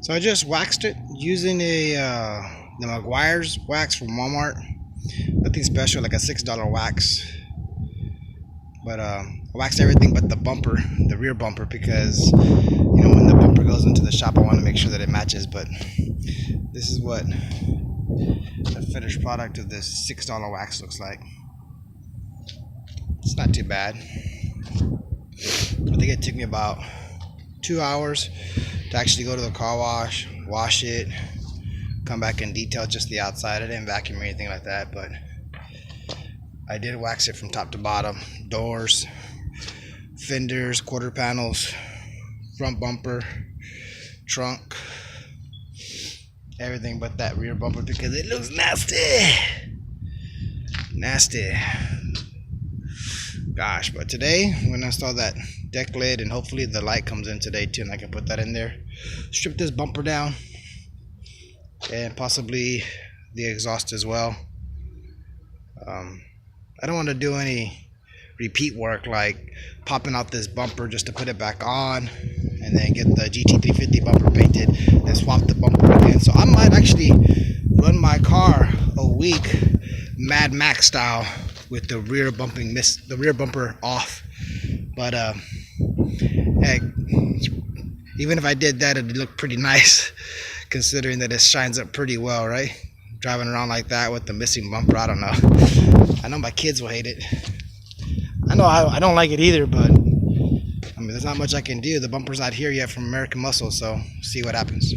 So I just waxed it using the Meguiar's wax from Walmart. Nothing special, like a $6 wax. But I waxed everything but the bumper, the rear bumper, because when the bumper goes into the shop, I want to make sure that it matches. But this is what the finished product of this $6 wax looks like. It's not too bad. I think it took me about 2 hours to actually go to the car wash, wash it, come back and detail just the outside. I didn't vacuum or anything like that, but I did wax it from top to bottom. Doors, fenders, quarter panels, front bumper, trunk, everything but that rear bumper because it looks nasty. Gosh, but today when I install that deck lid, and hopefully the light comes in today too and I can put that in there, strip this bumper down and possibly the exhaust as well. I don't want to do any repeat work like popping out this bumper just to put it back on and then get the GT350 bumper painted and swap the bumper again. So I might actually run my car a week Mad Max style with the rear bumper off. But heck, even if I did that, it'd look pretty nice considering that it shines up pretty well, right? Driving around like that with the missing bumper, I don't know. I know my kids will hate it. I know I don't like it either, but I mean, there's not much I can do. The bumper's not here yet from American Muscle, so see what happens.